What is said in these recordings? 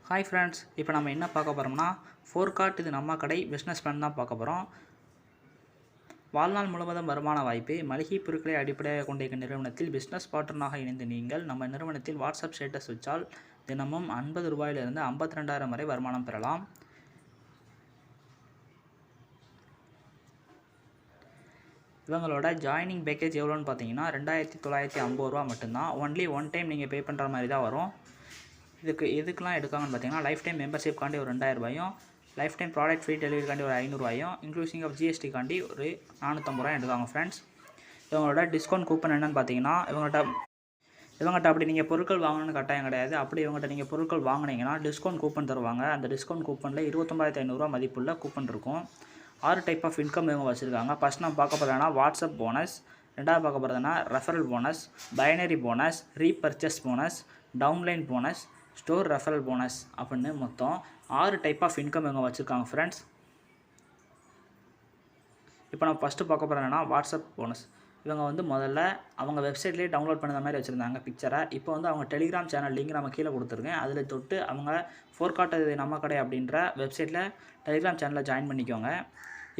Hi friends, இப்போ நம்ம என்ன பார்க்க போகிறோம்னா ஃபோர்கார்ட் இது நம்ம கடை பிஸ்னஸ் பிளான் தான் பார்க்க போகிறோம். வாழ்நாள் முழுவதும் வருமான வாய்ப்பு மளிகை பொருட்களை அடிப்படையாக கொண்ட நிறுவனத்தில் பிஸ்னஸ் பார்ட்னராக இணைந்து நீங்கள் நம்ம நிறுவனத்தில் வாட்ஸ்அப் ஸ்டேட்டஸ் வச்சால் தினமும் 50 ரூபாயிலிருந்து 52,000 வரை வருமானம் பெறலாம். இவங்களோட ஜாயினிங் பேக்கேஜ் எவ்வளோன்னு பார்த்தீங்கன்னா 2,950 ரூபா மட்டும்தான். ஒன்லி ஒன் டைம் நீங்கள் பே பண்ணுற மாதிரி தான் வரும். எதுக்கெலாம் எடுக்காங்கன்னு பார்த்தீங்கன்னா லைஃப் டைம் மெம்பர்ஷிப் காண்டி ஒரு 2,000 ரூபாயும், life time product free delivery காண்டி ஒரு 500 ரூபாயும், இன்க்ளூசிங் ஆஃப் ஜிஎஸ்டி காண்டி ஒரு 450 ரூபாயும் எடுக்காங்க ஃப்ரெண்ட்ஸ். இவங்களோட டிஸ்கவுண்ட் கூப்பன் என்னென்னு பார்த்தீங்கன்னா இவங்ககிட்ட அப்படி நீங்கள் பொருட்கள் வாங்கணும்னு கட்டாயம் கிடையாது. அப்படி இவங்ககிட்ட நீங்கள் பொருட்கள் வாங்கினீங்கன்னா டிஸ்கவுண்ட் கூப்பன் தருவாங்க. அந்த டிஸ்கவுண்ட் கூப்பனில் 29,500 மதிப்புள்ள கூப்பன் இருக்கும். 6 டைப் ஆஃப் இன்கம் இவங்க வச்சுருக்காங்க. ஃபஸ்ட் நம்ம பார்க்க போகிறதுனா வாட்ஸ்அப் போனஸ், ரெண்டாவது பார்க்க போகிறதுனா referral bonus, binary bonus, repurchase bonus, downline bonus, store referral bonus அப்படின்னு மொத்தம் 6 டைப் ஆஃப் இன்கம் இவங்க வச்சுருக்காங்க ஃப்ரெண்ட்ஸ். இப்போ நம்ம ஃபஸ்ட்டு பார்க்க போகிறோன்னா வாட்ஸ்அப் போனஸ். இவங்க முதல்ல அவங்க வெப்சைட்லேயே டவுன்லோட் பண்ணுற மாதிரி வச்சுருந்தாங்க பிக்சரை. இப்போ அவங்க டெலிகிராம் சேனல் லிங்க் நம்ம கீழே கொடுத்துருக்கேன். அதில் தொட்டு அவங்க ஃபோர்கார்ட் இது நம்ம கடை அப்படின்ற வெப்சைட்டில் டெலிகிராம் சேனலில் ஜாயின் பண்ணிக்கோங்க.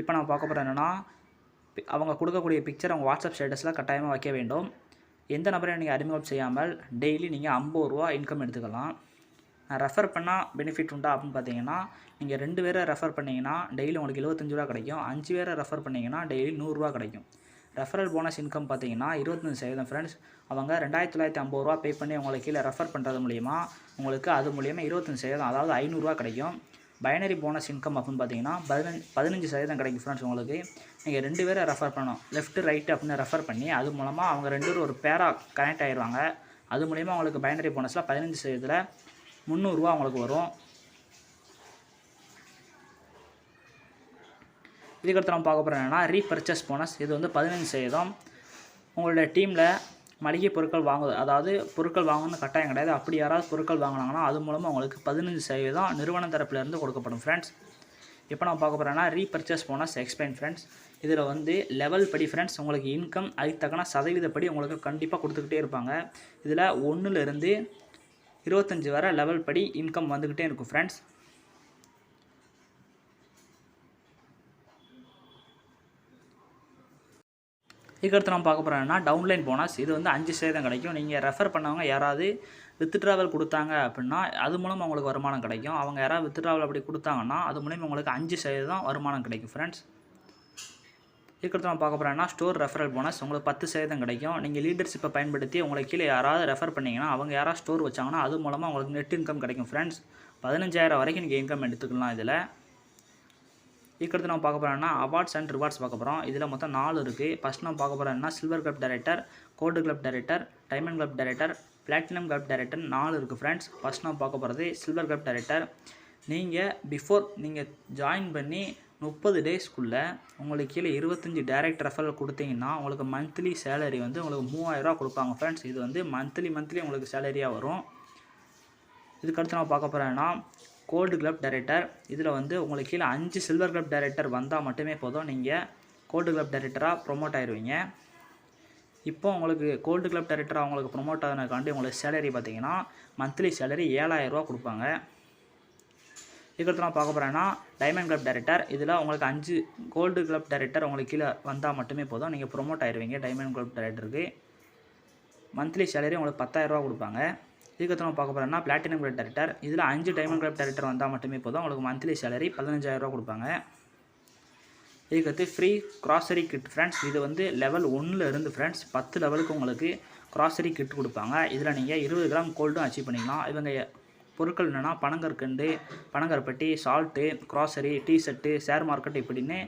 இப்போ நம்ம பார்க்க போகிறோம் என்னென்னா அவங்க கொடுக்கக்கூடிய பிக்சர் அவங்க வாட்ஸ்அப் ஸ்டேட்டஸில் கட்டாயமாக வைக்க வேண்டும். எந்த நபரையும் நீங்கள் அறிமுகம் செய்யாமல் டெய்லி நீங்கள் 50 ரூபா இன்கம் எடுத்துக்கலாம். ரெஃபர் பண்ணால் பெனிஃபிட் உண்டா அப்படின்னு பார்த்தீங்கன்னா நீங்கள் 2 பேரை ரெஃபர் பண்ணிங்கன்னா டெய்லி உங்களுக்கு 75 ரூபா கிடைக்கும். 5 பேரை ரெஃபர் பண்ணிங்கன்னா டெய்லி 100 ரூபா கிடைக்கும். ரெஃபரல் போனஸ் இன்கம் பார்த்தீங்கன்னா 25% ஃப்ரெண்ட்ஸ். அவங்க 2,950 ரூபா பே பண்ணி உங்களுக்கு கீழே ரெஃபர் பண்ணுறது மூலிமா உங்களுக்கு அது மூலிமா 25%, அதாவது 500 ரூபா கிடைக்கும். பைனரி போனஸ் இன்கம் அப்படின்னு பார்த்தீங்கன்னா 15% கிடைக்கும் ஃப்ரெண்ட்ஸ். உங்களுக்கு நீங்கள் 2 பேரை ரெஃபர் பண்ணணும், லெஃப்ட் ரைட்டு அப்படின்னு ரெஃபர் பண்ணி அது மூலமாக அவங்க 2 பேரும் ஒரு பேராக கனெக்ட் ஆகிடுவாங்க. அது மூலிமா உங்களுக்கு பைனரி போனஸில் 15%, 300 ரூபா உங்களுக்கு வரும். இதுக்கடுத்து நம்ம பார்க்க போகிறோம் என்னென்னா ரீபர்ச்சேஸ் போனஸ். இது 15%. உங்களுடைய டீமில் மளிகை பொருட்கள் வாங்குது, அதாவது பொருட்கள் வாங்கணும்னு கட்டாயம் கிடையாது. அப்படி யாராவது பொருட்கள் வாங்கினாங்கன்னா அது மூலமாக உங்களுக்கு 15% நிறுவன தரப்பிலிருந்து கொடுக்கப்படும் ஃப்ரெண்ட்ஸ். இப்போ நம்ம பார்க்க போகிறோன்னா ரீபர்ச்சேஸ் போனஸ் எக்ஸ்பிளைன் ஃப்ரெண்ட்ஸ். இதில் லெவல் படி ஃப்ரெண்ட்ஸ் உங்களுக்கு இன்கம் அதுக்கு தக்கன சதவீதப்படி உங்களுக்கு கண்டிப்பாக கொடுத்துக்கிட்டே இருப்பாங்க. இதில் 1லேருந்து 25 வரை லெவல் படி இன்கம் வந்துக்கிட்டே இருக்கும் ஃப்ரெண்ட்ஸ். இதுக்கடுத்து நம்ம பார்க்க போகிறோம்னா டவுன்லைன் போனஸ். இது 5% கிடைக்கும். நீங்கள் ரெஃபர் பண்ணவங்க யாராவது வித்ட்ராவல் கொடுத்தாங்க அப்படின்னா அது மூலம் அவங்களுக்கு வருமானம் கிடைக்கும். அவங்க யாராவது வித்ட்ராவல் அப்படி கொடுத்தாங்கன்னா அது மூலம் உங்களுக்கு 5% வருமானம் கிடைக்கும் ஃப்ரெண்ட்ஸ். இதுக்கடுத்து நம்ம பார்க்க போகிறோம்னா ஸ்டோர் ரெஃபரல் போனஸ். உங்களுக்கு 10% கிடைக்கும். நீங்கள் லீடர்ஷிப்பை பயன்படுத்தி உங்களுக்கு கீழே யாராவது ரெஃபர் பண்ணிங்கன்னா அவங்க யாராவது ஸ்டோர் வச்சாங்கன்னா அது மூலமாக உங்களுக்கு நெட் இன்கம் கிடைக்கும் ஃப்ரெண்ட்ஸ். 15,000 வரைக்கும் நீங்கள் இன்கம் எடுத்துக்கலாம். இதில் இதுக்கடுத்து நம்ம பார்க்க போகிறோம்னா அவார்ட்ஸ் அண்ட் ரிவார்ட்ஸ் பார்க்க போகிறோம். இதில் மொத்தம் 4 இருக்குது. ஃபஸ்ட் நம்ம பார்க்க போகிறோம்னா silver club director, gold club director, diamond club director, platinum club director 4 இருக்குது ஃப்ரெண்ட்ஸ். ஃபஸ்ட் நம்ம பார்க்க போகிறது சில்வர் கிளப் டைரக்டர். நீங்கள் ஜாயின் பண்ணி 30 டேஸ்க்குள்ளே உங்களுக்கு கீழே 25 டைரக்ட் ரெஃபரல் கொடுத்தீங்கன்னா உங்களுக்கு மந்த்லி சேலரி உங்களுக்கு 3,000 ரூபா கொடுப்பாங்க ஃப்ரெண்ட்ஸ். இது மந்த்லி உங்களுக்கு சேலரியாக வரும். இதுக்கடுத்து நம்ம பார்க்க போகிறோன்னா கோல்டு கிளப் டைரக்டர். இதில் உங்களுக்கு கீழே 5 சில்வர் கிளப் டைரக்டர் வந்தால் மட்டுமே போதும், நீங்கள் கோல்டு கிளப் டைரக்டராக ப்ரொமோட் ஆயிடுவீங்க. இப்போ உங்களுக்கு கோல்டு கிளப் டைரக்டராக உங்களுக்கு ப்ரொமோட் ஆனதுக்காண்டி உங்களுக்கு சேலரி பார்த்தீங்கன்னா மந்த்லி சேலரி 7,000 ரூபா கொடுப்பாங்க. இதுக்கடுத்து நான் பார்க்க போகிறேன்னா டைமண்ட் கிளப் டைரக்டர். இதில் உங்களுக்கு 5 கோல்டு கிளப் டைரக்டர் உங்களுக்கு கீழே வந்தால் மட்டுமே போதும், நீங்கள் ப்ரொமோட் ஆயிடுவீங்க. டைமண்ட் கிளப் டைரக்டருக்கு மந்த்லி சேலரி உங்களுக்கு 10,000 ரூபா கொடுப்பாங்க. இதுக்கடுத்து நம்ம பார்க்க போகிறோம்னா பிளாட்டினம் கிளப் டைரக்டர். இதில் 5 டைமண்ட் கிளப் டைரக்டர் வந்தால் மட்டுமே போதும், உங்களுக்கு மந்த்லி சேலரி 15,000 ரூபா கொடுப்பாங்க. இதுக்கடுத்து ஃப்ரீ கிராசரி கிட் ஃப்ரெண்ட்ஸ். இது லெவல் 1லேருந்து ஃப்ரெண்ட்ஸ் 10 லெவலுக்கு உங்களுக்கு கிராசரி கிட் கொடுப்பாங்க. இதில் நீங்கள் 20 கிராம் கோல்டும் அச்சீவ் பண்ணிக்கலாம். இவங்க பொருட்கள் என்னென்னா பனங்கற்கண்டு, பனங்கருப்பட்டி, salt, grocery, t-shirt, share market இப்படின்னு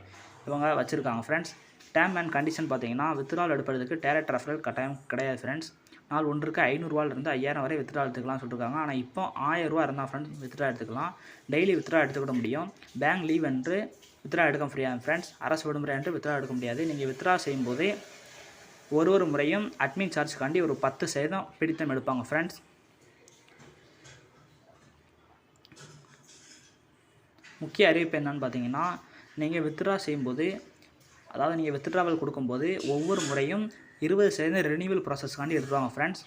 இவங்க வச்சுருக்காங்க ஃப்ரெண்ட்ஸ். டேர்ம் அண்ட் கண்டிஷன் பார்த்தீங்கன்னா வித்ட்ராவல் எடுப்பதுக்கு டைரக்ட் ரெஃபரல் கட்டாயம் கிடையாது ஃப்ரெண்ட்ஸ். நாள் ஒன்றுக்கு 500 ரூபாயிலிருந்து 5,000 வரை வித்ட்ரா எடுத்துக்கலாம் சொல்லியிருக்காங்க. ஆனால் இப்போ 1,000 ரூபா இருந்தால் ஃப்ரெண்ட்ஸ் வித்ட்ரா எடுத்துக்கலாம். டெய்லி வித்ட்ரா எடுத்துக்கிட முடியும். பேங்க் லீவ் என்று வித்ட்ரா எடுக்க முடியாது ஃப்ரெண்ட்ஸ். அரசு விடுமுறை என்று வித்ட்ரா எடுக்க முடியாது. நீங்கள் வித்ட்ரா செய்யும்போது ஒரு முறையும் அட்மின் சார்ஜ்காண்டி ஒரு 10% பிடித்தம் எடுப்பாங்க ஃப்ரெண்ட்ஸ். முக்கிய அறிவிப்பு என்னன்னு பார்த்தீங்கன்னா நீங்கள் வித்ட்ரா செய்யும்போது, அதாவது நீங்கள் வித்ட்ராவல் கொடுக்கும்போது ஒவ்வொரு முறையும் 20% ரெனியூவல் ப்ராசஸ்க்காண்டி எடுத்துவாங்க ஃப்ரெண்ட்ஸ்.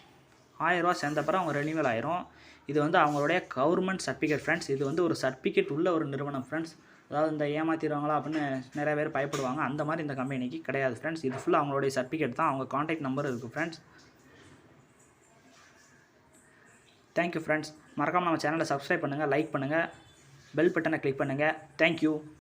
1000 சேர்ந்தப்பறம் அவங்க ரெனிவல் ஆயிரும். இது வந்து அவங்களுடைய கவர்மெண்ட் சர்டிஃபிகேட் ஃப்ரெண்ட்ஸ். இது வந்து ஒரு சர்டிஃபிகேட் உள்ள ஒரு நிறுவனம் ஃப்ரெண்ட்ஸ். அதாவது இந்த ஏமாத்திடுவாங்களா அப்படின்னு நிறைய பேர் பயப்படுவாங்க. அந்த மாதிரி இந்த கம்பெனிக்கு கிடையாது ஃப்ரெண்ட்ஸ். இது ஃபுல்லாக அவங்களுடைய சர்டிஃபிகேட் தான். அவங்க கான்டாக்ட் நம்பர் இருக்குது ஃப்ரெண்ட்ஸ். Thank you friends. மறக்காமல் நம்ம சேனலை சப்ஸ்கிரைப் பண்ணுங்கள், லைக் பண்ணுங்கள், பெல் பட்டனை கிளிக் பண்ணுங்கள். தேங்க்யூ.